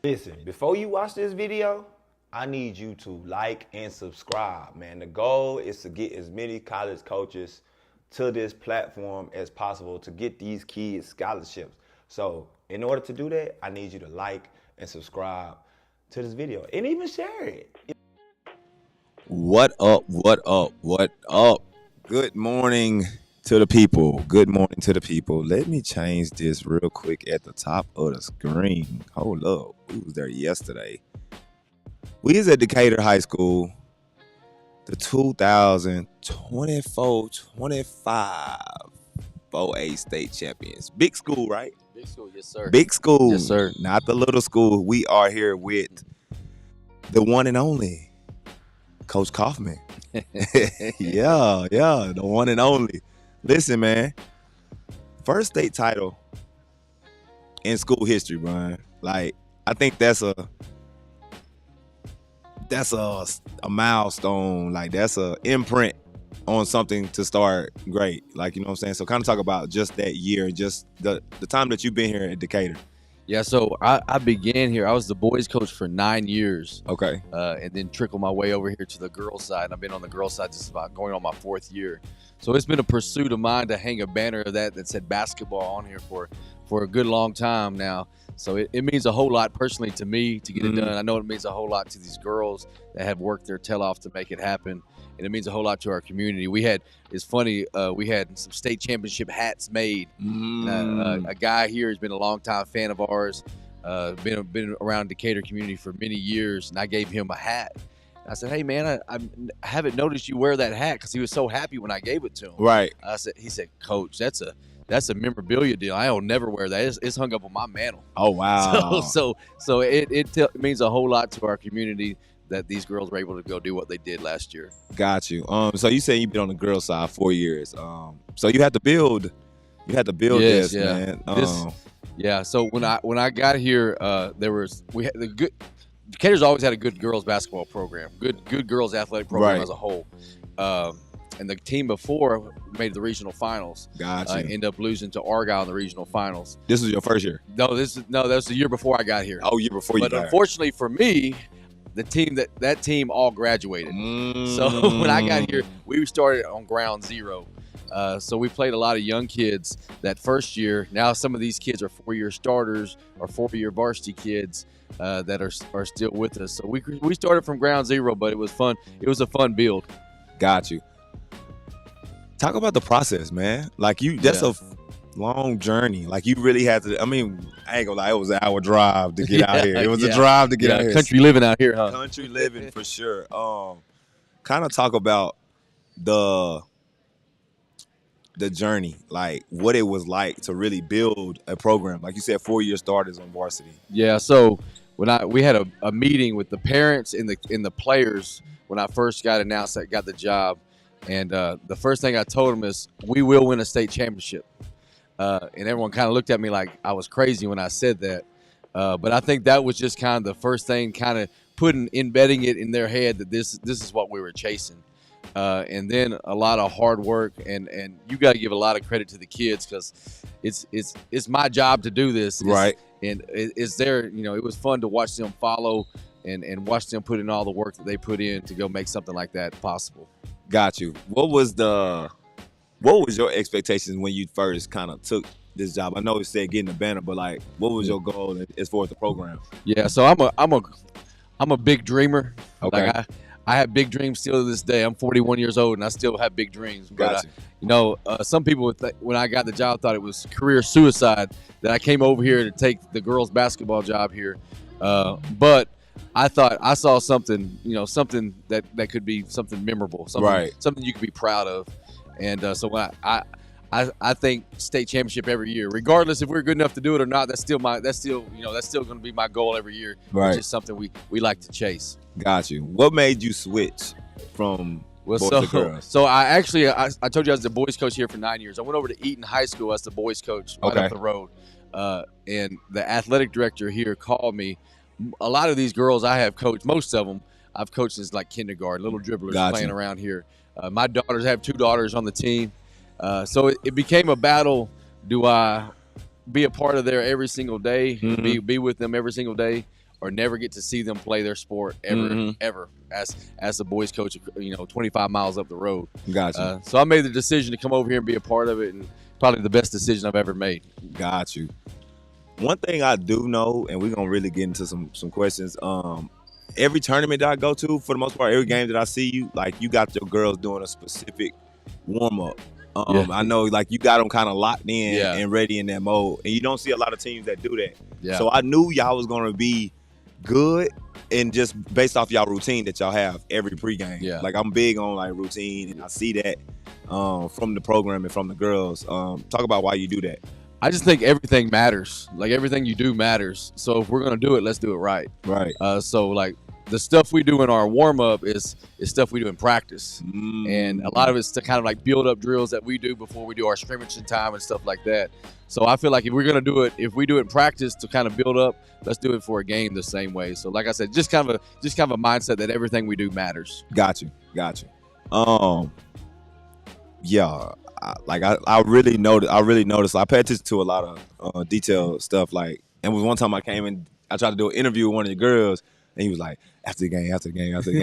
Listen, before you watch this video, I need you to like and subscribe, man. The goal is to get as many college coaches to this platform as possible to get these kids scholarships. So in order to do that, I need you to like and subscribe to this video and even share it. What up? What up? What up? Good morning to the people. Good morning to the people. Let me change this real quick at the top of the screen. Hold up. We was there yesterday. We is at Decatur High School, the 2024-25 4A state champions. Big school, right? Big school, yes, sir. Big school. Yes, sir. Not the little school. We are here with the one and only Coach Kaufman. yeah, the one and only. Listen, man. First state title in school history, Brian. Like, I think that's a milestone. Like, that's a imprint on something to start great. Like, you know what I'm saying? So kind of talk about just that year and just the time that you've been here at Decatur. Yeah, so I began here. I was the boys coach for 9 years. Okay. And then trickled my way over here to the girls side. I've been on the girls side just about going on my 4th year. So it's been a pursuit of mine to hang a banner of that said basketball on here for a good long time now. So it means a whole lot personally to me to get it done. I know it means a whole lot to these girls that have worked their tail off to make it happen. And it means a whole lot to our community. It's funny, we had some state championship hats made. A guy here has been a longtime fan of ours, been around Decatur community for many years, and I gave him a hat. I said, "Hey, man, I haven't noticed you wear that hat," because he was so happy when I gave it to him. Right. He said, "Coach, that's a memorabilia deal. I'll never wear that. It's hung up on my mantle." Oh, wow. So it means a whole lot to our community that these girls were able to go do what they did last year. Got you. So you say you've been on the girls side 4 years. So you had to build. Yes, this, yeah. man. Yeah. So when I got here, Decatur's always had a good girls basketball program, good girls athletic program Right. as a whole. And the team before made the regional finals. Gotcha. Ended up losing to Argyle in the regional finals. This was your first year? No, that was the year before I got here. Oh, year before you But got unfortunately for me, the team all graduated. So when I got here, we started on ground zero. So we played a lot of young kids that first year. Now some of these kids are 4-year starters or 4-year varsity kids that are still with us. So we started from ground zero, but it was fun. It was a fun build. Got you. Talk about the process, man. Like that's a long journey. Like you really had to. I mean, I ain't gonna lie, it was an hour drive to get out here. It was a drive to get out here. Country living out here, huh? Country living for sure. Kind of talk about the journey, like what it was like to really build a program. Like you said, 4-year starters on varsity. Yeah. So when we had a meeting with the parents and the players when I first got announced that got the job, and the first thing I told them is we will win a state championship. And everyone kind of looked at me like I was crazy when I said that. But I think that was just kind of the first thing, kind of embedding it in their head that this is what we were chasing. And then a lot of hard work, and you got to give a lot of credit to the kids because it's my job to do this. Right. And it's their, it was fun to watch them follow and watch them put in all the work that they put in to go make something like that possible. Got you. What was your expectations when you first kind of took this job? I know it said getting a banner, but like, what was your goal as far as the program? Yeah, so I'm a big dreamer. Okay. Like I have big dreams still to this day. I'm 41 years old and I still have big dreams. But Gotcha. some people when I got the job thought it was career suicide that I came over here to take the girls basketball job here. But I thought I saw something, something that could be something memorable, something you could be proud of. And so when I think state championship every year, regardless if we're good enough to do it or not. That's still going to be my goal every year. Right. Which is something we like to chase. Got you. What made you switch from boys to girls? So I told you I was the boys coach here for 9 years. I went over to Eaton High School as the boys coach right up the road. And the athletic director here called me. A lot of these girls I have coached, most of them I've coached since like kindergarten, little dribblers playing around here. My daughters, I have 2 daughters on the team. So it became a battle. Do I be a part of there every single day, be with them every single day, or never get to see them play their sport ever as a boys coach, 25 miles up the road. Gotcha. So I made the decision to come over here and be a part of it, and probably the best decision I've ever made. Got you. One thing I do know, and we're gonna really get into some questions. Every tournament that I go to, for the most part, every game that I see you, like you got your girls doing a specific warm up. I know, like you got them kind of locked in and ready in that mode, and you don't see a lot of teams that do that. Yeah. So I knew y'all was gonna be good, and just based off y'all routine that y'all have every pregame. Yeah. Like I'm big on like routine, and I see that from the program and from the girls. Talk about why you do that. I just think everything matters. Like everything you do matters. So if we're gonna do it, let's do it right. Right. So like the stuff we do in our warm up is stuff we do in practice, and a lot of it's to kind of like build up drills that we do before we do our scrimmaging time and stuff like that. So I feel like if we're gonna do it, if we do it in practice to kind of build up, let's do it for a game the same way. So like I said, just kind of a mindset that everything we do matters. Got you. Yeah. I really noticed. I pay attention to a lot of detailed stuff. Like, and was one time I came and I tried to do an interview with one of your girls, and he was like, after the game,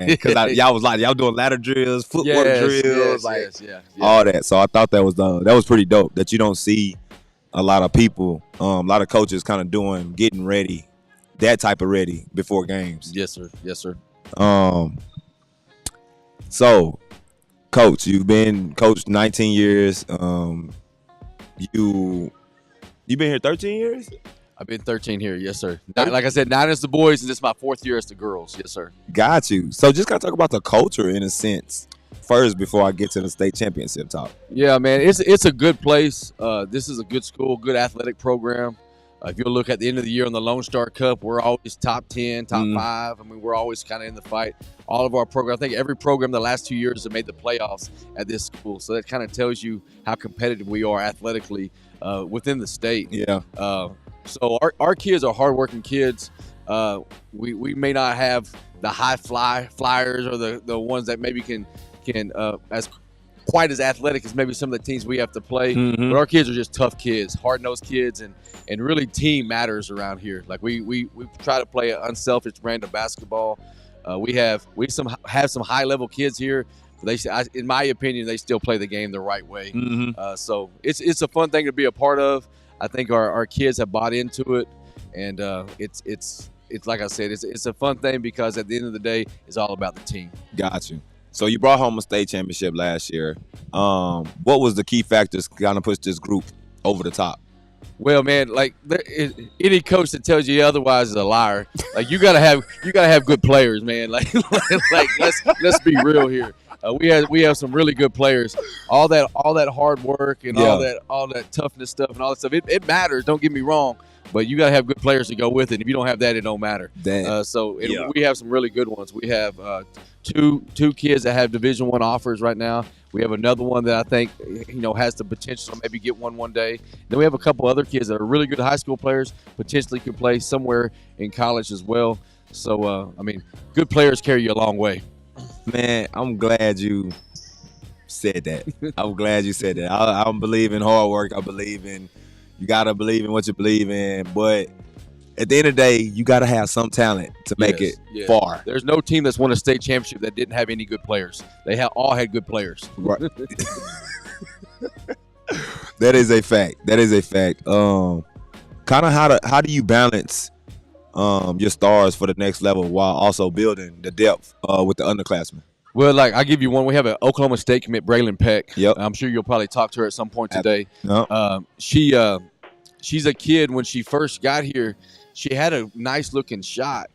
because y'all doing ladder drills, footwork drills, all that. So I thought that was pretty dope. That you don't see a lot of people, a lot of coaches kind of getting ready, that type of ready before games. Yes, sir. So, Coach, you've been coached 19 years. You've been here 13 years? I've been 13 here, yes, sir. Like I said, 9 as the boys, and this is my 4th year as the girls, yes, sir. Got you. So just gotta talk about the culture in a sense first before I get to the state championship talk. Yeah, man, it's a good place. This is a good school, good athletic program. If you'll look at the end of the year on the Lone Star Cup, we're always top 10, top 5. I mean, we're always kind of in the fight. All of our programs, I think every program the last 2 years have made the playoffs at this school. So that kind of tells you how competitive we are athletically within the state. Yeah. So our kids are hardworking kids. We may not have the high flyers or the ones that maybe can as quite as athletic as maybe some of the teams we have to play. But our kids are just tough kids, hard-nosed kids, and really team matters around here. Like we try to play an unselfish brand of basketball. We have some high-level kids here. In my opinion, they still play the game the right way. So it's a fun thing to be a part of. I think our kids have bought into it, and it's like I said, it's a fun thing because at the end of the day, it's all about the team. Got you. So you brought home a state championship last year. What was the key factors kind of push this group over the top? Well, man, like any coach that tells you otherwise is a liar. Like you gotta have good players, man. Like let's be real here. We have some really good players. All that hard work and all that toughness stuff and all that stuff. It matters. Don't get me wrong. But you got to have good players to go with it. If you don't have that, it don't matter. We have some really good ones. We have two kids that have Division I offers right now. We have another one that I think has the potential to maybe get one day. Then we have a couple other kids that are really good high school players, potentially could play somewhere in college as well. So, good players carry you a long way. Man, I'm glad you said that. I'm glad you said that. I believe in hard work. I believe in you got to believe in what you believe in. But at the end of the day, you got to have some talent to make it far. There's no team that's won a state championship that didn't have any good players. They all had good players. Right. That is a fact. Kind of how do you balance your stars for the next level while also building the depth with the underclassmen? Well, like I'll give you one. We have an Oklahoma State commit, Braylon Peck. Yep. I'm sure you'll probably talk to her at some point today. Yep. She's a kid. When she first got here, she had a nice looking shot,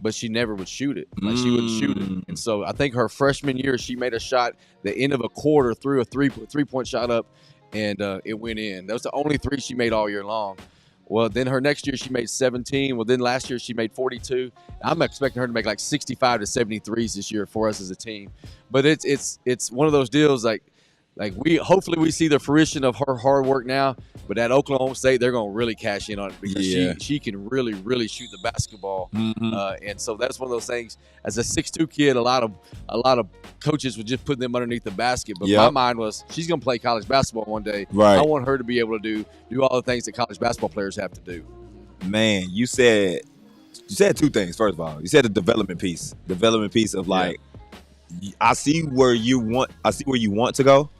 but she never would shoot it. Like she wouldn't shoot it. And so I think her freshman year, she made a shot the end of a quarter, threw a three-point shot up, and it went in. That was the only three she made all year long. Well, then her next year she made 17. Well, then last year she made 42. I'm expecting her to make like 65 to 73s this year for us as a team. But it's one of those deals like hopefully we see the fruition of her hard work now. But at Oklahoma State, they're going to really cash in on it because she can really, really shoot the basketball. And so that's one of those things. As a 6'2" kid, a lot of coaches would just put them underneath the basket. But my mind was she's going to play college basketball one day. Right. I want her to be able to do all the things that college basketball players have to do. Man, you said you said two things. First of all, you said the development piece of like, I see where you want to go.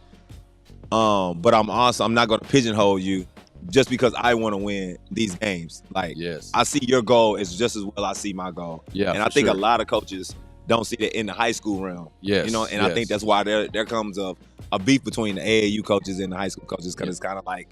But I'm not going to pigeonhole you just because I want to win these games. Like, I see your goal is just as well I see my goal. Yeah, and I think a lot of coaches don't see that in the high school realm. Yes, and I think that's why there comes a beef between the AAU coaches and the high school coaches, because it's kind of like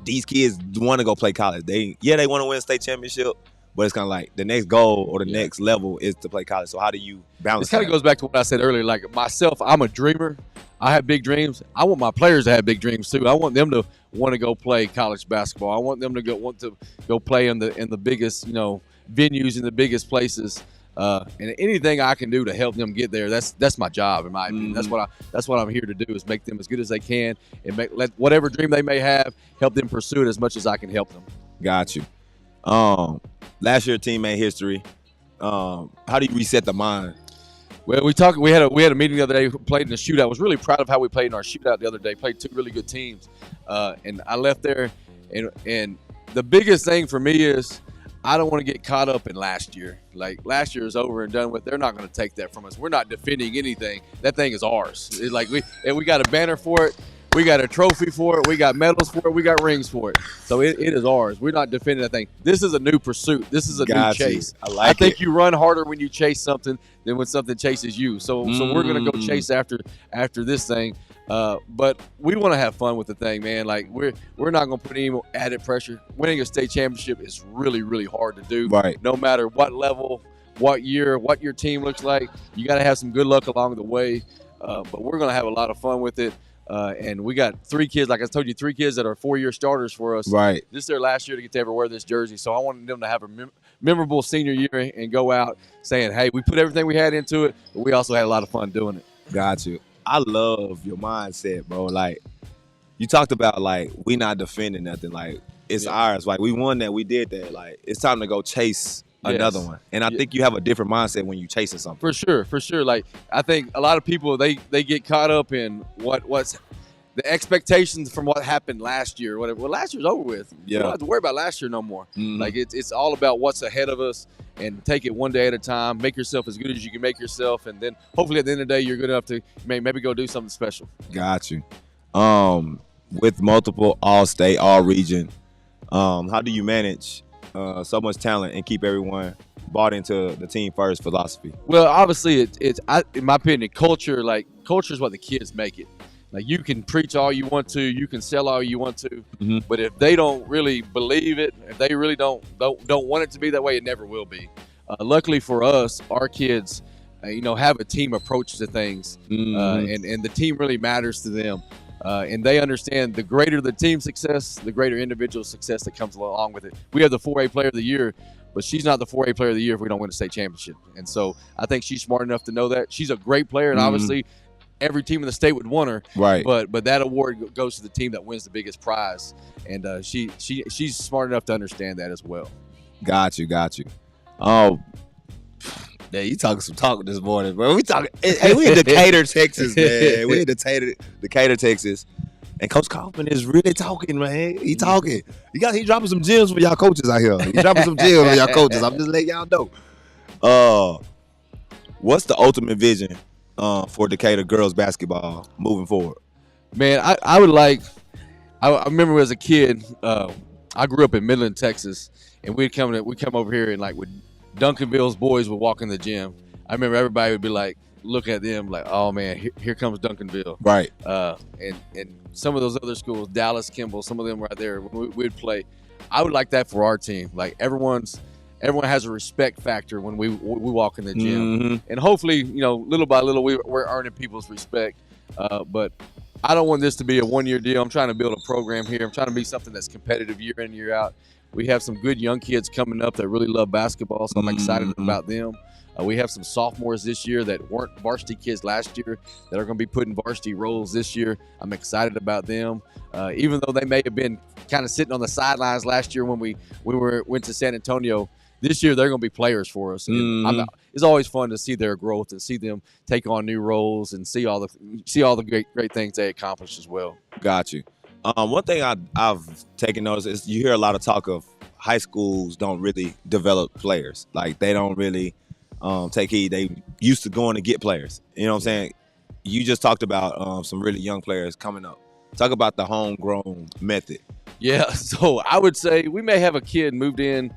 these kids want to go play college. They want to win a state championship, but it's kind of like the next goal or the next level is to play college. So how do you balance that? It kind of goes back to what I said earlier. Like myself, I'm a dreamer. I have big dreams. I want my players to have big dreams too. I want them to want to go play college basketball. I want them to want to go play in the biggest, venues in the biggest places. And anything I can do to help them get there, that's my job in my opinion. That's what I'm here to do, is make them as good as they can and let whatever dream they may have, help them pursue it as much as I can help them. Got you. Last year teammate history. How do you reset the mind? Well, we had a meeting the other day, played in a shootout. I was really proud of how we played in our shootout the other day. Played two really good teams. And I left there, and the biggest thing for me is I don't want to get caught up in last year. Like, last year is over and done with. They're not going to take that from us. We're not defending anything. That thing is ours. It's like we got a banner for it. We got a trophy for it. We got medals for it. We got rings for it. So it is ours. We're not defending that thing. This is a new pursuit. This is a new chase. I think you run harder when you chase something than when something chases you. So we're going to go chase after this thing. But we want to have fun with the thing, man. Like, we're not going to put any added pressure. Winning a state championship is really, really hard to do. Right. No matter what level, what year, what your team looks like, you got to have some good luck along the way. But we're going to have a lot of fun with it. And we got three kids, like I told you, three kids that are 4-year starters for us. Right. This is their last year to get to ever wear this jersey. So I wanted them to have a memorable senior year and go out saying, hey, we put everything we had into it, but we also had a lot of fun doing it. Got you. I love your mindset, bro. Like, you talked about, like, we not defending nothing. Like, it's ours. Like, we won that. We did that. Like, it's time to go chase another one. And I think you have a different mindset when you chasing something. For sure. Like, I think a lot of people, they get caught up in what's the expectations from what happened last year. Whatever. Well, last year's over with. You don't have to worry about last year no more. Like, it's all about what's ahead of us, and take it one day at a time. Make yourself as good as you can make yourself, and then hopefully at the end of the day you're good enough to maybe go do something special. Got you. With multiple all-state, all-region, how do you manage so much talent and keep everyone bought into the team first philosophy? Well, obviously, it's in my opinion, culture is what the kids make it. Like, you can preach all you want to, you can sell all you want to, but if they don't really believe it, if they really don't want it to be that way, it never will be. Luckily for us, our kids, have a team approach to things, and the team really matters to them. And they understand the greater the team success, the greater individual success that comes along with it. We have the 4A player of the year, but she's not the 4A player of the year if we don't win a state championship. And so I think she's smart enough to know that. She's a great player, and obviously every team in the state would want her. Right. But that award goes to the team that wins the biggest prize. And she's smart enough to understand that as well. Got you. Oh, yeah, you talking some talk this morning, bro. We talking. Hey, we in Decatur, Texas, man. We in Decatur, Texas, and Coach Kaufman is really talking, man. He talking. He dropping some gems for y'all coaches out here. He dropping some gems for y'all coaches. I'm just letting y'all know. What's the ultimate vision for Decatur girls basketball moving forward? Man, I would like. I remember as a kid, I grew up in Midland, Texas, and we'd come over here and like with Duncanville's boys would walk in the gym. I remember everybody would be like, look at them like, oh man, here comes Duncanville. Right. And some of those other schools, Dallas, Kimball, some of them right there, we'd play. I would like that for our team. Like everyone has a respect factor when we walk in the gym, and hopefully, little by little, we're earning people's respect. But I don't want this to be a one-year deal. I'm trying to build a program here. I'm trying to be something that's competitive year in, year out. We have some good young kids coming up that really love basketball, so I'm excited about them. We have some sophomores this year that weren't varsity kids last year that are going to be putting varsity roles this year. I'm excited about them. Even though they may have been kind of sitting on the sidelines last year when we went to San Antonio, this year they're going to be players for us. And it's always fun to see their growth and see them take on new roles and see all the great things they accomplish as well. Got you. One thing I've taken notice is you hear a lot of talk of high schools don't really develop players. Like they don't really take heed. They used to going to get players. You know what I'm saying? You just talked about some really young players coming up. Talk about the homegrown method. Yeah, so I would say we may have a kid moved in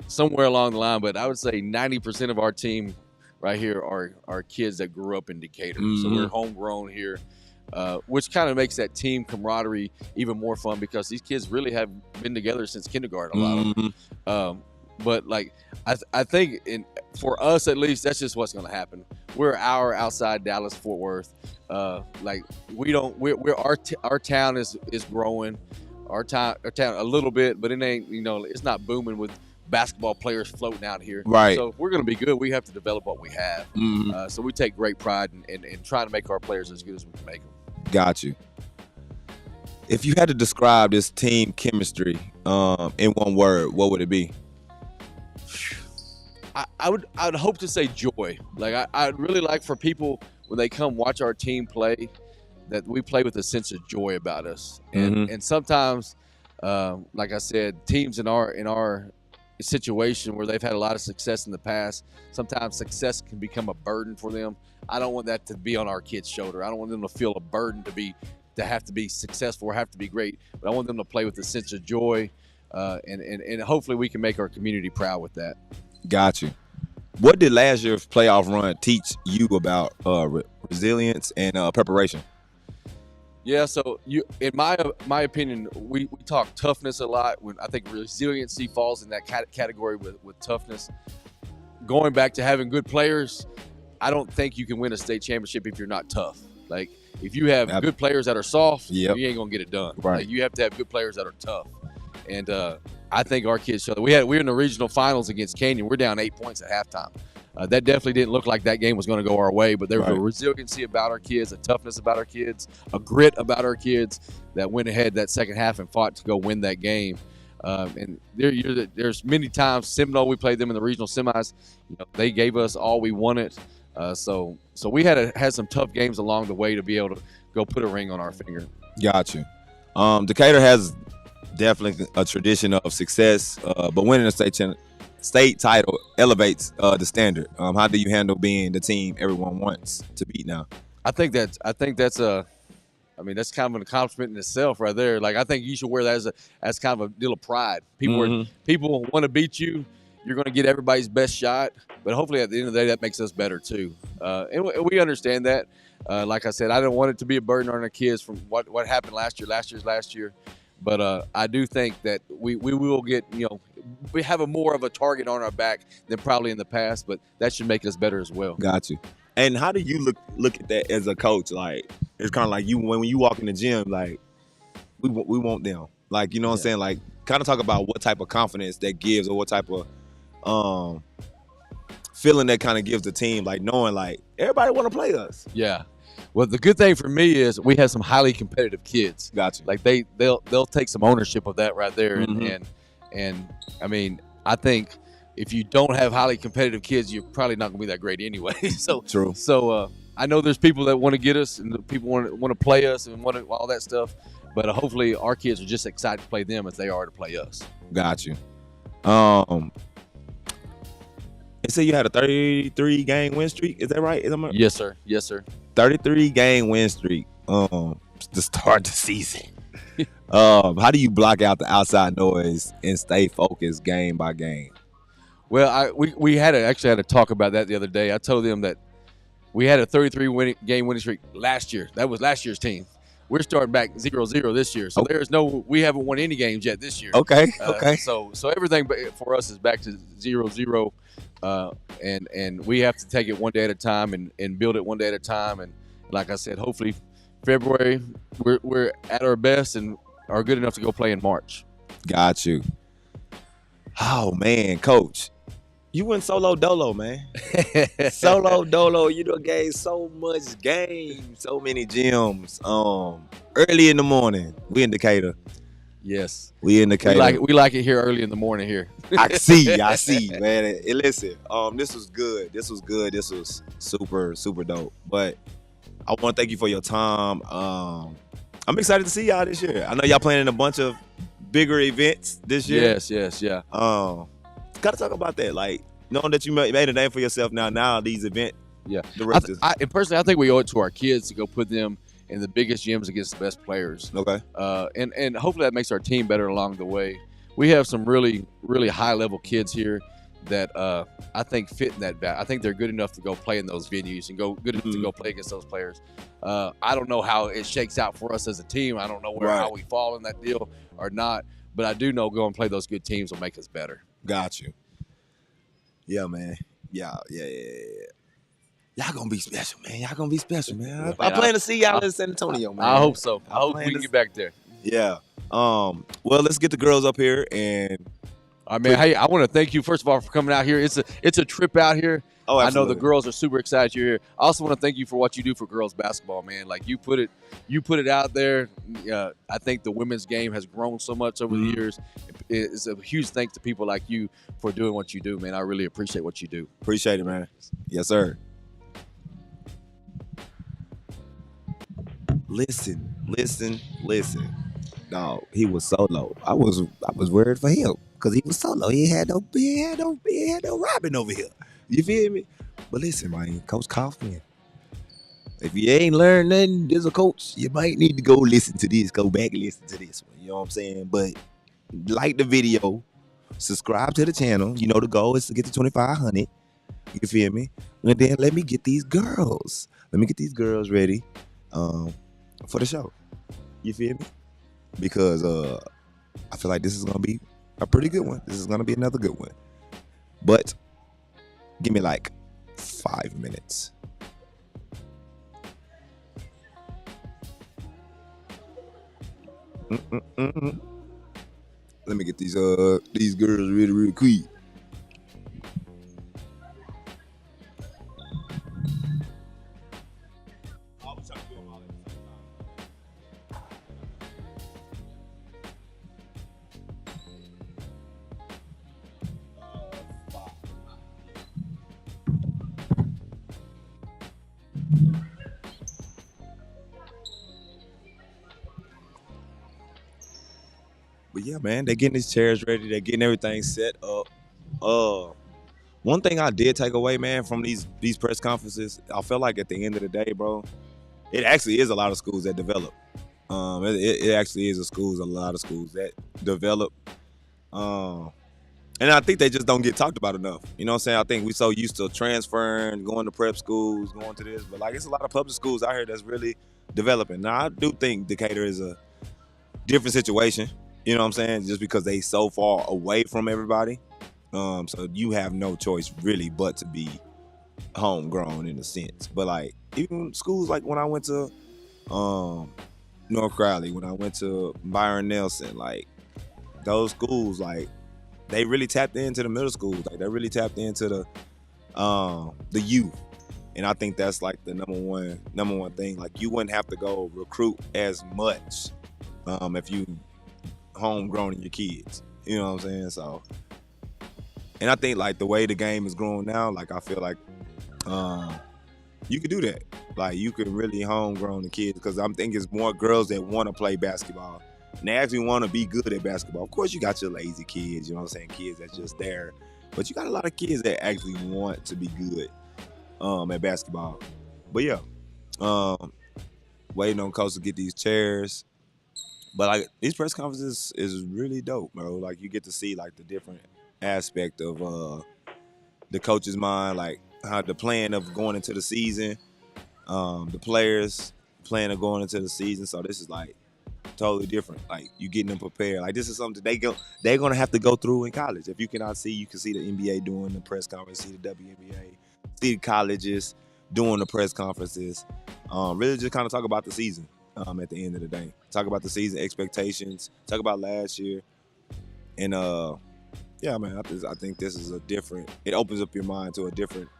somewhere along the line, but I would say 90% of our team right here are kids that grew up in Decatur. So we're homegrown here, which kind of makes that team camaraderie even more fun because these kids really have been together since kindergarten, a lot of them. But like I think for us at least, that's just what's going to happen. We're outside Dallas Fort Worth. Like our town is growing. Our town a little bit, but it ain't, it's not booming with basketball players floating out here. Right. So if we're going to be good, we have to develop what we have. So we take great pride in trying to make our players as good as we can make them. Got you. If you had to describe this team chemistry in one word, what would it be? I would hope to say joy. Like I'd really like for people when they come watch our team play, that we play with a sense of joy about us. And sometimes, like I said, teams in our situation where they've had a lot of success in the past, sometimes success can become a burden for them. I don't want that to be on our kids' shoulder. I don't want them to feel a burden to have to be successful or have to be great, but I want them to play with a sense of joy, and hopefully we can make our community proud with that. Got you. What did last year's playoff run teach you about resilience and preparation? Yeah, so in my opinion, we talk toughness a lot. When I think resiliency falls in that category with toughness. Going back to having good players, I don't think you can win a state championship if you're not tough. Like if you have good players that are soft, you ain't gonna get it done. Right. Like, you have to have good players that are tough. And I think our kids show that. We were in the regional finals against Canyon. We're down 8 points at halftime. That definitely didn't look like that game was going to go our way, but there was a resiliency about our kids, a toughness about our kids, a grit about our kids that went ahead that second half and fought to go win that game. And there's many times, Seminole, we played them in the regional semis. They gave us all we wanted. So we had some tough games along the way to be able to go put a ring on our finger. Got you. Decatur has definitely a tradition of success, but winning a state title elevates the standard. How do you handle being the team everyone wants to beat now? I think that's that's kind of an accomplishment in itself right there. Like I think you should wear that as kind of a deal of pride. People want to beat you. You're going to get everybody's best shot, but hopefully at the end of the day that makes us better too. And we understand that. Like I said, I don't want it to be a burden on our kids from what happened last year. But I do think that we will get, we have more of a target on our back than probably in the past, but that should make us better as well. Got you. And how do you look at that as a coach? Like, it's kind of like when you walk in the gym, like, we want them. Like, you know what I'm saying? Like, kind of talk about what type of confidence that gives or what type of feeling that kind of gives the team, like knowing, like, everybody want to play us. Yeah. Well, the good thing for me is we have some highly competitive kids. Gotcha. Like they'll take some ownership of that right there. And I mean, I think if you don't have highly competitive kids, you're probably not gonna be that great anyway. So true. So I know there's people that want to get us and people want to play us and want all that stuff, but hopefully our kids are just excited to play them as they are to play us. Got you. They say you had a 33-game win streak. Is that right? Yes, sir. Yes, sir. 33-game win streak to start the season. How do you block out the outside noise and stay focused game by game? Well, we actually had to talk about that the other day. I told them that we had a 33-game winning streak last year. That was last year's team. We're starting back 0-0 this year. So we haven't won any games yet this year. Okay. So everything for us is back to 0-0. And we have to take it one day at a time and build it one day at a time. And like I said, hopefully February we're at our best and are good enough to go play in March. Got you. Oh man, Coach, you went solo dolo, man. Solo dolo. You done gave so much game, so many gems. Early in the morning, we in Decatur. Yes, we in Decatur. We like it here early in the morning here. I see, man. Hey, listen, this was good. This was super, super dope. But I want to thank you for your time. I'm excited to see y'all this year. I know y'all playing in a bunch of bigger events this year. Yes, yeah. Gotta talk about that. Like knowing that you made a name for yourself now these event Yeah. directors. And personally, I think we owe it to our kids to go put them in the biggest gyms against the best players. Okay. And hopefully that makes our team better along the way. We have some really, really high level kids here that I think fit in that bat. I think they're good enough to go play in those venues and good enough to go play against those players. I don't know how it shakes out for us as a team. I don't know how we fall in that deal or not. But I do know go and play those good teams will make us better. Got you. Yeah, man. Yeah. Y'all gonna be special, man. Y'all gonna be special, man. I plan to see y'all in San Antonio, man. I hope so. I hope we can get back there. Yeah. Well, let's get the girls up here and. All right, man. Hey, I want to thank you first of all for coming out here. It's a trip out here. Oh, I know the girls are super excited you're here. I also want to thank you for what you do for girls basketball, man. Like you put it out there. I think the women's game has grown so much over the years. It's a huge thanks to people like you for doing what you do, man. I really appreciate what you do. Appreciate it, man. Yes, sir. Listen. No, he was solo. I was worried for him because he was solo. He had no Robin over here. You feel me? But listen, man, Coach Kaufman. If you ain't learned nothing as a coach, you might need to go listen to this. Go back and listen to this one. You know what I'm saying? But like the video, subscribe to the channel. You know the goal is to get to 2,500. You feel me? And then let me get these girls. Ready for the show. You feel me? Because I feel like this is gonna be a pretty good one. This is gonna be another good one. But give me like 5 minutes. Let me get these girls real quick. But yeah, man, they're getting these chairs ready. They're getting everything set up. One thing I did take away, man, from these press conferences, I felt like at the end of the day, bro, it actually is a lot of schools that develop. It actually is a lot of schools that develop. And I think they just don't get talked about enough. You know what I'm saying? I think we're so used to transferring, going to prep schools, going to this. But, like, it's a lot of public schools out here that's really developing. Now, I do think Decatur is a different situation. You know what I'm saying? Just because they so far away from everybody. So you have no choice really but to be homegrown in a sense. But like even schools like when I went to North Crowley, when I went to Byron Nelson, like those schools, like they really tapped into the middle schools. Like they really tapped into the youth. And I think that's like the number one thing. Like you wouldn't have to go recruit as much if you homegrown in your kids. You know what I'm saying? So, and I think like the way the game is growing now, like I feel like you could do that. Like you could really homegrown the kids because I'm thinking it's more girls that want to play basketball and they actually want to be good at basketball. Of course, you got your lazy kids, you know what I'm saying? Kids that's just there, but you got a lot of kids that actually want to be good at basketball. But yeah, waiting on coach to get these chairs. But like these press conferences is really dope, bro. Like you get to see like the different aspect of the coach's mind, like how the plan of going into the season, the players plan of going into the season. So this is like totally different. Like you getting them prepared. Like this is something they're gonna have to go through in college. If you cannot see, you can see the NBA doing the press conference, see the WNBA, see the colleges doing the press conferences. Really just kind of talk about the season. At the end of the day, talk about the season expectations, talk about last year, and yeah, man, I think this is a different. It opens up your mind to a different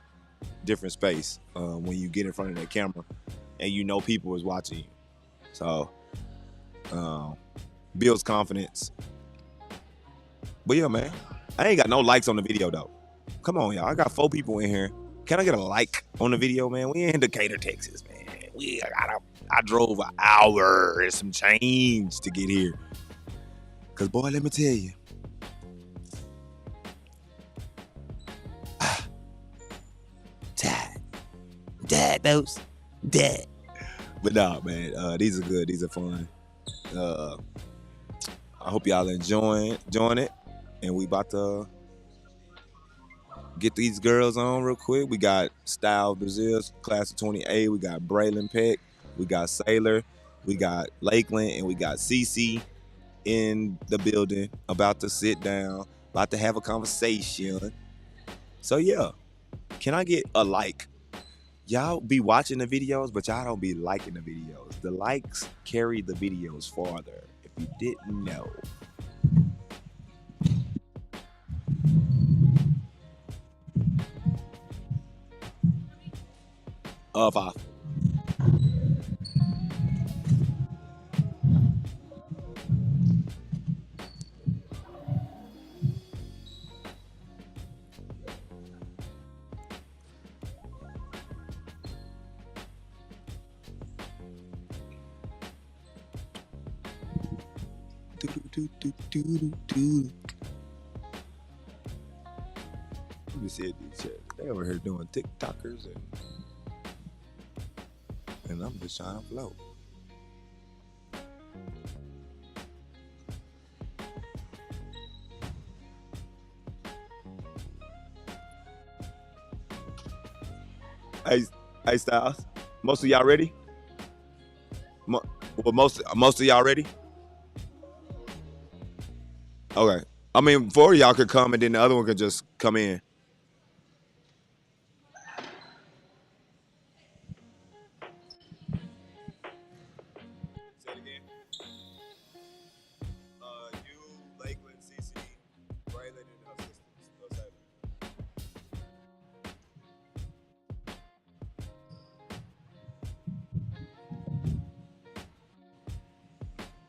space when you get in front of that camera, and you know people is watching you. So builds confidence. But yeah, man, I ain't got no likes on the video though. Come on, y'all, I got 4 people in here. Can I get a like on the video, man? We in Decatur, Texas, man. I drove an hour and some change to get here. Cause boy, let me tell you. Dad knows. Dad. But nah, man, these are good. These are fun. I hope y'all enjoying it. And we about to get these girls on real quick. We got Style Brazil, class of 28. We got Braylon Peck. We got Sailor. We got Lakeland. And we got Cece in the building, about to sit down, about to have a conversation. So yeah, can I get a like? Y'all be watching the videos, but y'all don't be liking the videos. The likes carry the videos farther, if you didn't know. Five. Let me see these checks. They over here doing TikTokers and I'm just trying to float. Hey, Styles. Most of y'all ready? Most of y'all ready? Okay. I mean, 4 of y'all could come and then the other one could just come in. Say it again. You, Lakeland, CC, Braylon, and her sisters. Those seven.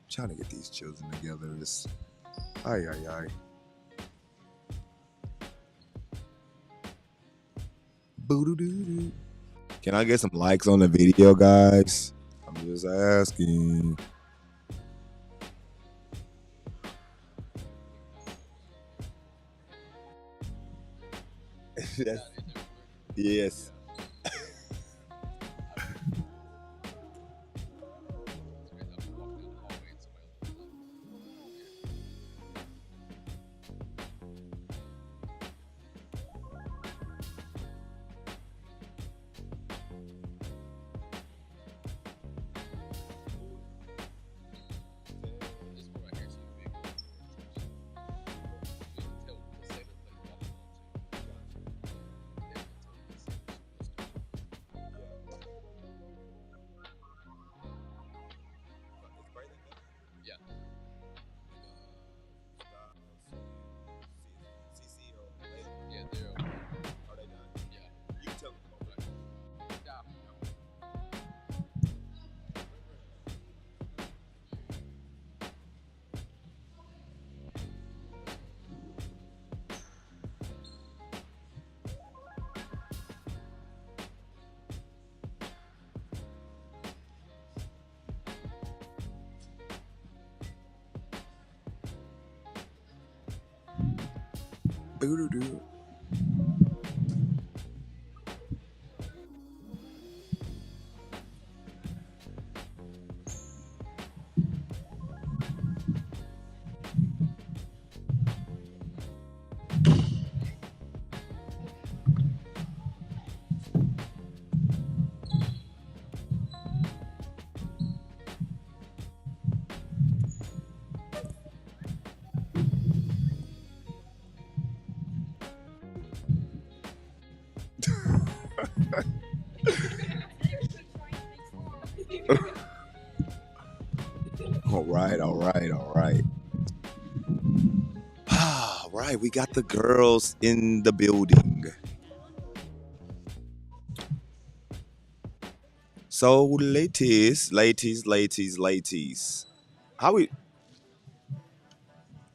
Trying to get these children together is ay. Boo-doo-doo-doo. Can I get some likes on the video, guys? I'm just asking. Yes. Boo-doo-doo. All right. All right, we got the girls in the building. So, ladies, how we?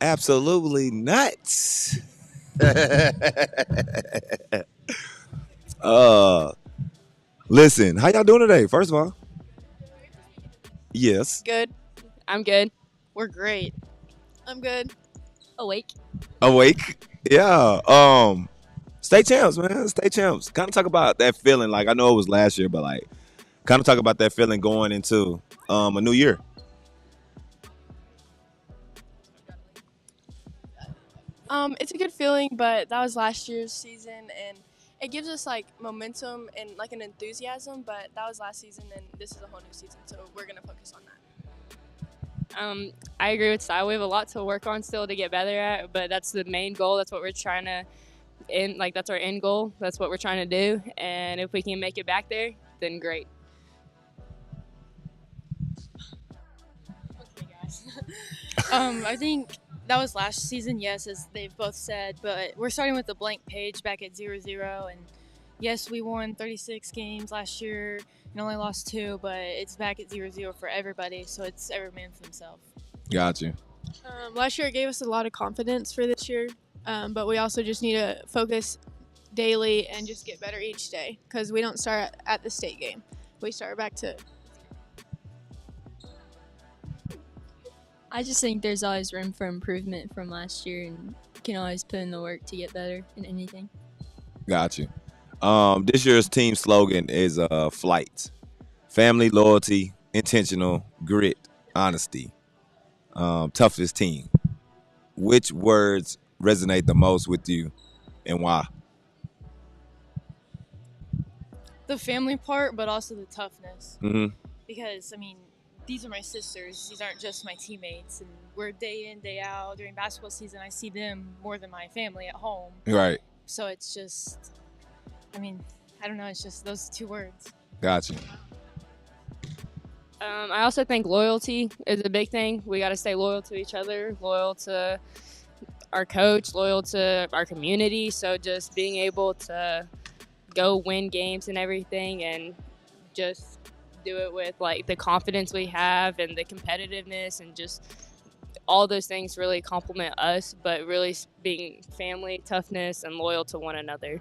Absolutely nuts. Listen, how y'all doing today? First of all, yes. Good. I'm good. We're great. I'm good. Awake. Awake. Yeah. State champs, man. State champs. Kind of talk about that feeling. Like I know it was last year, but like kind of talk about that feeling going into a new year. It's a good feeling, but that was last year's season, and it gives us like momentum and like an enthusiasm. But that was last season, and this is a whole new season, so we're gonna focus on that. I agree with Style. We have a lot to work on still to get better at, but that's the main goal. That's what we're trying to that's our end goal. That's what we're trying to do. And if we can make it back there, then great. Okay, guys. I think that was last season, yes, as they've both said, but we're starting with a blank page back at 0-0, and yes, we won 36 games last year and only lost 2, but it's back at 0-0 for everybody, so it's every man for himself. Got you. Last year it gave us a lot of confidence for this year, but we also just need to focus daily and just get better each day because we don't start at the state game. We start back to. I just think there's always room for improvement from last year, and you can always put in the work to get better in anything. Got you. This year's team slogan is flight. Family, loyalty, intentional, grit, honesty. Toughest team. Which words resonate the most with you and why? The family part, but also the toughness. Mm-hmm. Because, I mean, these are my sisters. These aren't just my teammates. And we're day in, day out. During basketball season, I see them more than my family at home. Right. So it's just, I mean, I don't know. It's just those 2 words. Got you. I also think loyalty is a big thing. We got to stay loyal to each other, loyal to our coach, loyal to our community. So just being able to go win games and everything, and just do it with like the confidence we have and the competitiveness, and just all those things really complement us, but really being family, toughness, and loyal to one another.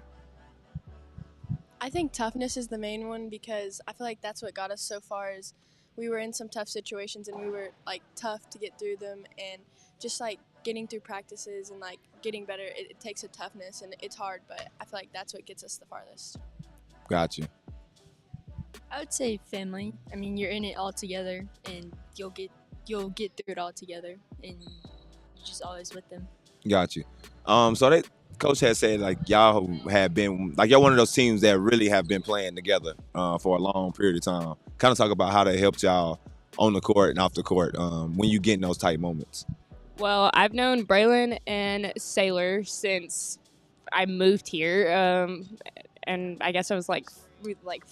I think toughness is the main one because I feel like that's what got us so far. Is we were in some tough situations and we were like tough to get through them, and just like getting through practices and like getting better, it takes a toughness and it's hard, but I feel like that's what gets us the farthest. Got you. I would say family. I mean, you're in it all together, and you'll get through it all together, and you're just always with them. Got you. So that coach has said like y'all have been like y'all one of those teams that really have been playing together for a long period of time. Kind of talk about how that helped y'all on the court and off the court when you get in those tight moments. Well, I've known Braylon and Sailor since I moved here, and I guess I was like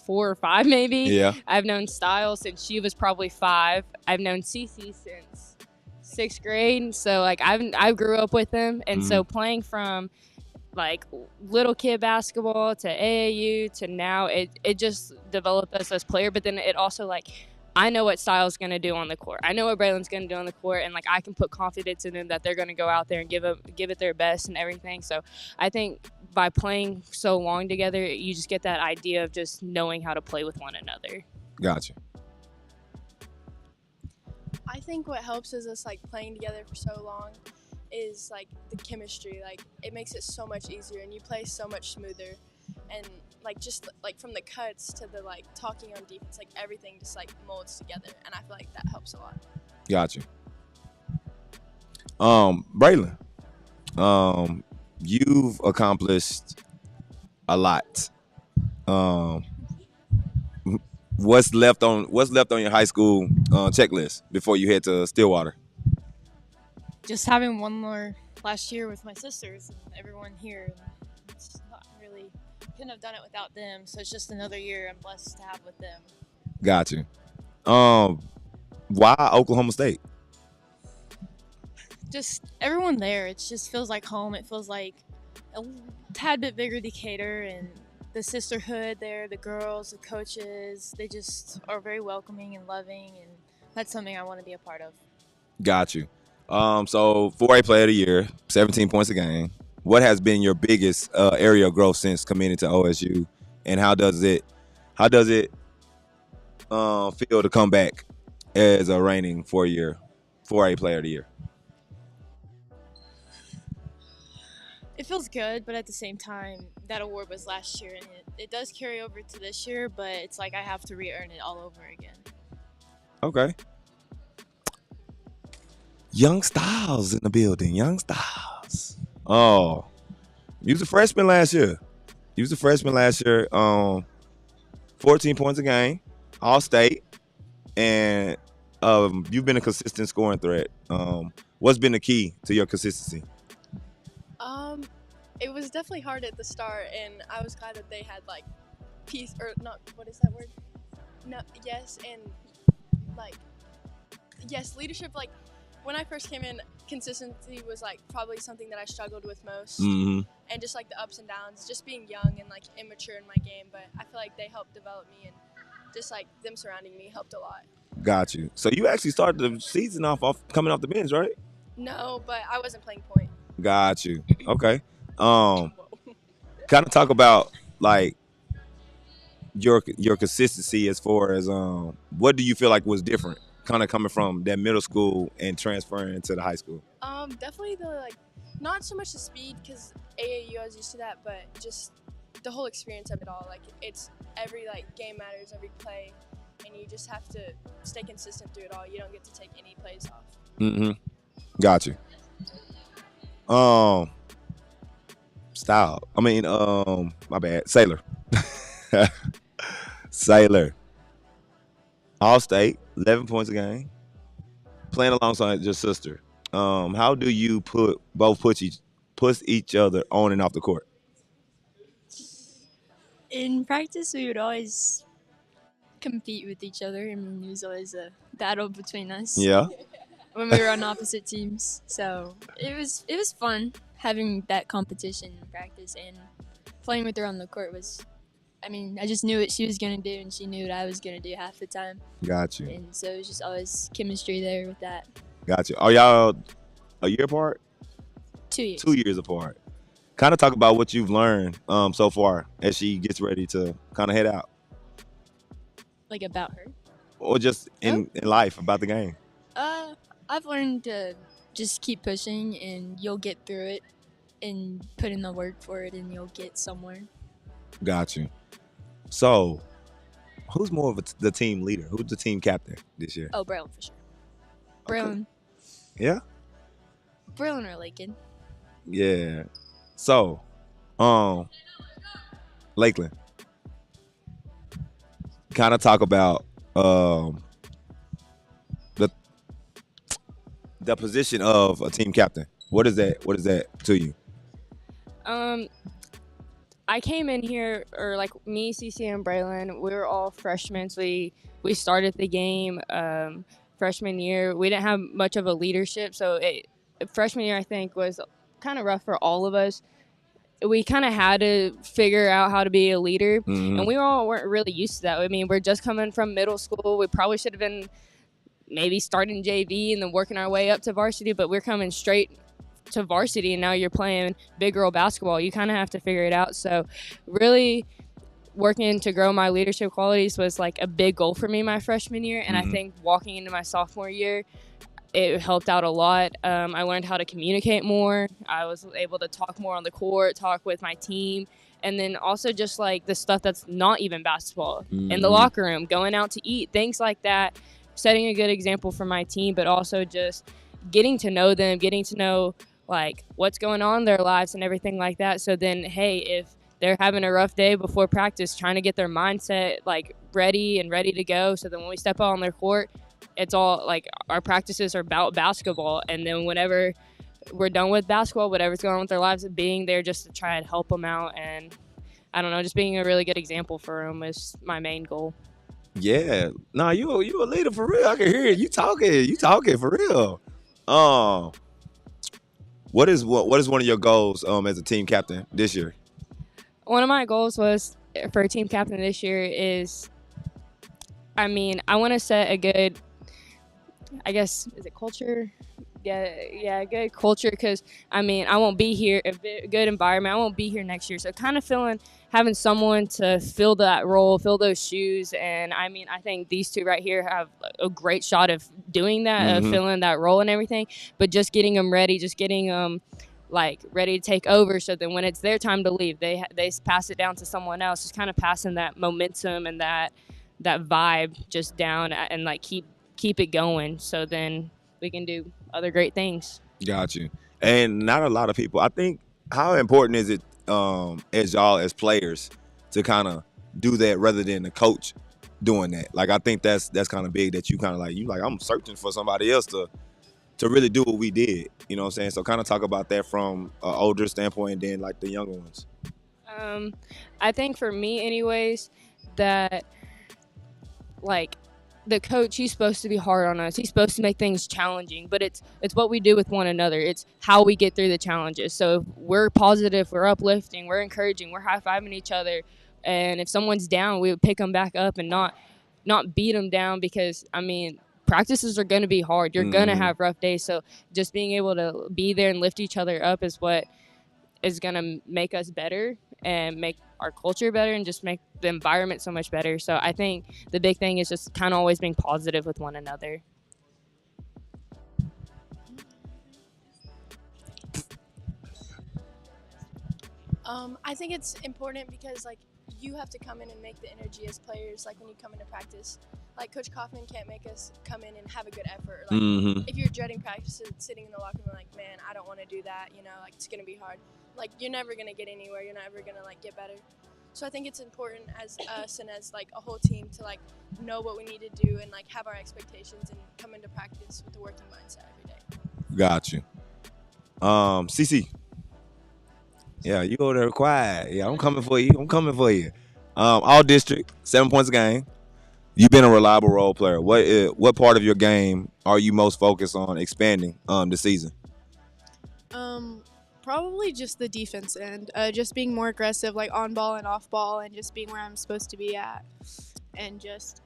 4 or 5 maybe. Yeah. I've known Style since she was probably 5. I've known Cece since 6th grade. So like I grew up with them, and so playing from like little kid basketball to AAU to now, it just developed us as player. But then it also like I know what Style's going to do on the court. I know what Braylon's going to do on the court, and like I can put confidence in them that they're going to go out there and give it their best and everything. So I think by playing so long together, you just get that idea of just knowing how to play with one another. Gotcha. I think what helps is us like playing together for so long is like the chemistry. Like it makes it so much easier, and you play so much smoother, and like just like from the cuts to the like talking on defense, like everything just like molds together, and I feel like that helps a lot. Gotcha. Braylon, you've accomplished a lot. What's left on your high school checklist before you head to Stillwater? Just having one more last year with my sisters and everyone here. It's not really, couldn't have done it without them. So it's just another year I'm blessed to have with them. Got you. Why Oklahoma State? Just everyone there. It just feels like home. It feels like a tad bit bigger Decatur, and the sisterhood there, the girls, the coaches, they just are very welcoming and loving, and that's something I want to be a part of. Got you. So 4A Player of the Year, 17 points a game. What has been your biggest area of growth since committing to OSU, and how does it feel to come back as a reigning 4A Player of the Year? It feels good, but at the same time, that award was last year, and it does carry over to this year, but it's like I have to re-earn it all over again. Okay. Young Styles in the building. Young Styles. Oh, you was a freshman last year. 14 points a game, all state, and you've been a consistent scoring threat. What's been the key to your consistency? It was definitely hard at the start, and I was glad that they had like peace or not. What is that word? No, yes, and like yes, leadership. Like when I first came in, consistency was like probably something that I struggled with most, Mm-hmm. and just like the ups and downs, just being young and like immature in my game. But I feel like they helped develop me, and just like them surrounding me helped a lot. Got you. So you actually started the season off coming off the bench, right? No, but I wasn't playing point. Got you. Okay. Kind of talk about like your consistency as far as what do you feel like was different, kind of coming from that middle school and transferring to the high school? Definitely the like, not so much the speed because AAU I was used to that, but just the whole experience of it all. Like it's every like game matters, every play, and you just have to stay consistent through it all. You don't get to take any plays off. Mm-hmm. Got you. Style. I mean, my bad. Sailor. Sailor. All state, 11 points a game. Playing alongside your sister. How do you push each other on and off the court? In practice, we would always compete with each other. I mean, it was always a battle between us. Yeah. When we were on opposite teams, so it was fun having that competition in practice, and playing with her on the court was. I mean, I just knew what she was gonna do, and she knew what I was gonna do half the time. Got you. And so it was just always chemistry there with that. Got you. Are y'all a year apart? 2 years. 2 years apart. Kind of talk about what you've learned so far as she gets ready to kind of head out, Like about her. or just in life about the game. I've learned to just keep pushing, and you'll get through it, and put in the work for it, and you'll get somewhere. Got you. So, who's more of the team leader? Who's the team captain this year? Oh, Braylon for sure. Braylon. Yeah. Braylon or Lakin. Yeah. So, Lakeland. Kind of talk about the position of a team captain. What is that to you? I came in here, or like me, CC, and Braylon, we were all freshmen. So we started the game freshman year. We didn't have much of a leadership, so freshman year I think was kind of rough for all of us. We kind of had to figure out how to be a leader, Mm-hmm. and we all weren't really used to that. I mean, we're just coming from middle school. We probably should have been maybe starting JV and then working our way up to varsity, but we're coming straight to varsity, and now you're playing big girl basketball. You kind of have to figure it out. So really working to grow my leadership qualities was like a big goal for me my freshman year, and Mm-hmm. I think walking into my sophomore year, it helped out a lot. I learned how to communicate more. I was able to talk more on the court, talk with my team, and then also just like the stuff that's not even basketball in the Mhm. locker room, going out to eat, things like that, setting a good example for my team, but also just getting to know them, getting to know like what's going on in their lives and everything like that. So then, hey, if they're having a rough day before practice, trying to get their mindset like ready to go. So then when we step out on their court, it's all like our practices are about basketball. And then whenever we're done with basketball, whatever's going on with their lives, being there just to try and help them out. And I don't know, just being a really good example for them is my main goal. Yeah. Nah, you a leader for real. I can hear it. You talking for real. What is one of your goals as a team captain this year? One of my goals was for a team captain this year is, I mean, I want to set a good, I guess, is it culture? Yeah, good culture, because, I mean, I won't be here, a good environment. I won't be here next year. So kind of having someone to fill that role, fill those shoes. And, I mean, I think these two right here have a great shot of doing that, Mhm. of filling that role and everything. But just getting them ready, just getting them like ready to take over. So then when it's their time to leave, they pass it down to someone else. Just kind of passing that momentum and that vibe just down and like keep it going. So then we can do other great things. Got you. And not a lot of people. I think, how important is it as y'all as players to kind of do that rather than the coach doing that? Like, I think that's kind of big, that you kind of like I'm searching for somebody else to really do what we did. You know what I'm saying? So kind of talk about that from an older standpoint and then like the younger ones. I think for me anyways, that like the coach, he's supposed to be hard on us. He's supposed to make things challenging, but it's what we do with one another. It's how we get through the challenges. So if we're positive, we're uplifting, we're encouraging, we're high-fiving each other. And if someone's down, we would pick them back up and not beat them down, because, I mean, practices are going to be hard. You're going to have rough days. So just being able to be there and lift each other up is what is going to make us better and make our culture better and just make the environment so much better. So I think the big thing is just kind of always being positive with one another. I think it's important because, like, you have to come in and make the energy as players. Like, when you come into practice, like, Coach Kaufman can't make us come in and have a good effort. Like, if you're dreading practice and sitting in the locker room like, man, I don't want to do that, you know, like, it's going to be hard. Like, you're never going to get anywhere. You're never going to, like, get better. So I think it's important as us and as, like, a whole team to, like, know what we need to do and, like, have our expectations and come into practice with the working mindset every day. Got you. CC. Yeah, you go there quiet. Yeah, I'm coming for you. All district, 7 points a game. You've been a reliable role player. What part of your game are you most focused on expanding this season? Probably just the defense end. Just being more aggressive, like on ball and off ball, and just being where I'm supposed to be at, and just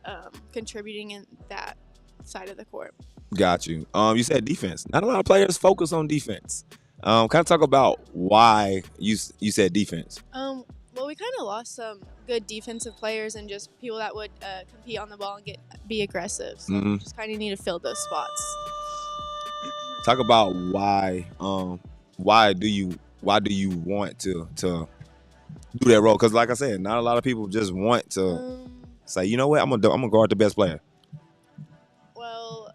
contributing in that side of the court. Got you. You said defense. Not a lot of players focus on defense. Kind of talk about why you said defense. Well, we kind of lost some good defensive players and just people that would compete on the ball and be aggressive. So we just kind of need to fill those spots. Talk about why. Why do you want to do that role? Because, like I said, not a lot of people just want to say, you know what, I'm gonna guard the best player. Well,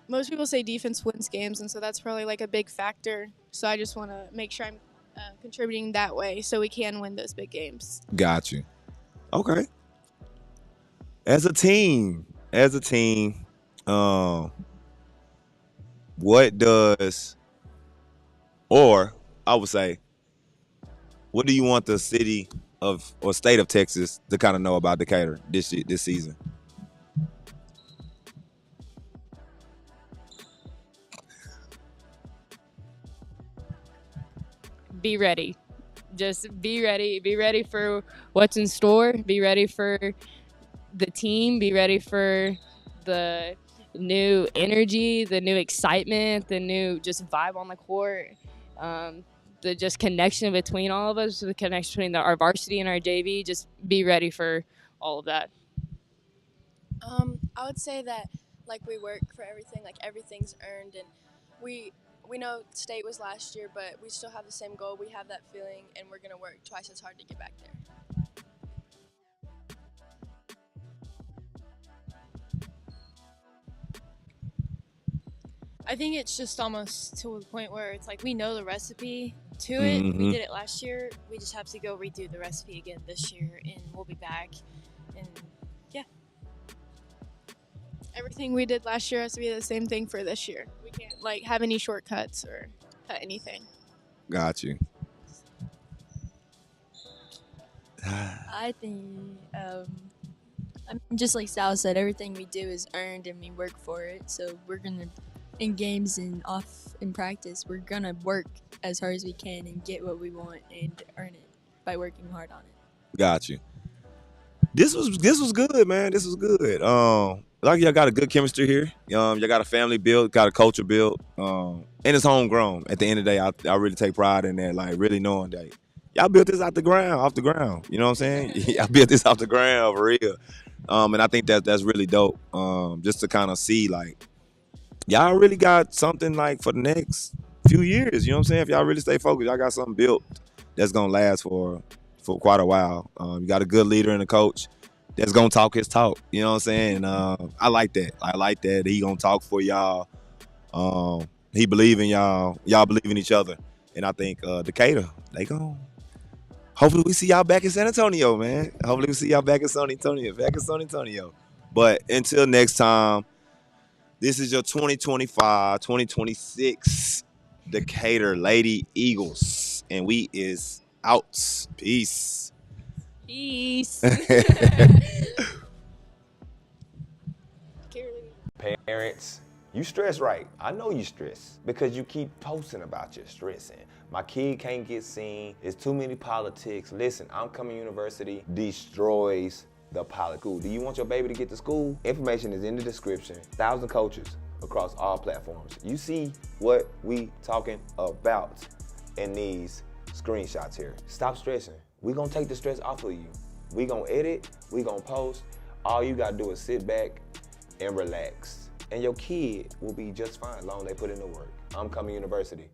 most people say defense wins games, and so that's probably like a big factor. So I just want to make sure I'm contributing that way so we can win those big games. Got you. Okay. As a team, what does, or I would say, what do you want the city of or state of Texas to kind of know about Decatur this season? Be ready. Just be ready. Be ready for what's in store. Be ready for the team. Be ready for the new energy, the new excitement, the new just vibe on the court, the just connection between all of us, the connection between our varsity and our JV. Just be ready for all of that. I would say that, like, we work for everything, like, everything's earned, and we know state was last year, but we still have the same goal. We have that feeling, and we're going to work twice as hard to get back there. I think it's just almost to the point where it's like we know the recipe to it. We did it last year. We just have to go redo the recipe again this year, and we'll be back. And yeah. Everything we did last year has to be the same thing for this year. We can't like have any shortcuts or cut anything. Got you. I think, I mean, just like Sal said, everything we do is earned and we work for it. So we're gonna, in games and off in practice, we're gonna work as hard as we can and get what we want and earn it by working hard on it. Got you. This was good, man. This was good. Like y'all got a good chemistry here. Y'all got a family built, got a culture built, and it's homegrown. At the end of the day, I really take pride in that. Like really knowing that y'all built this off the ground. You know what I'm saying? Y'all built this off the ground for real. And I think that's really dope. Just to kind of see like y'all really got something like for the next few years. You know what I'm saying? If y'all really stay focused, y'all got something built that's gonna last for quite a while. You got a good leader and a coach that's gonna talk his talk. You know what I'm saying? I like that. I like that he gonna talk for y'all. He believe in y'all. Y'all believe in each other. And I think Decatur, they gon' hopefully we see y'all back in San Antonio, man. Hopefully we see y'all back in San Antonio. But until next time, this is your 2025-2026 Decatur Lady Eagles. And we is out. Peace. Peace. Parents, you stress right. I know you stress because you keep posting about your stressing. My kid can't get seen. It's too many politics. Listen, IMCOMING University destroys the politics. Do you want your baby to get to school? Information is in the description. 1,000 coaches across all platforms. You see what we talking about in these screenshots here. Stop stressing. We're gonna take the stress off of you. We gonna edit, we gonna post. All you gotta do is sit back and relax. And your kid will be just fine as long as they put in the work. IMCOMING University.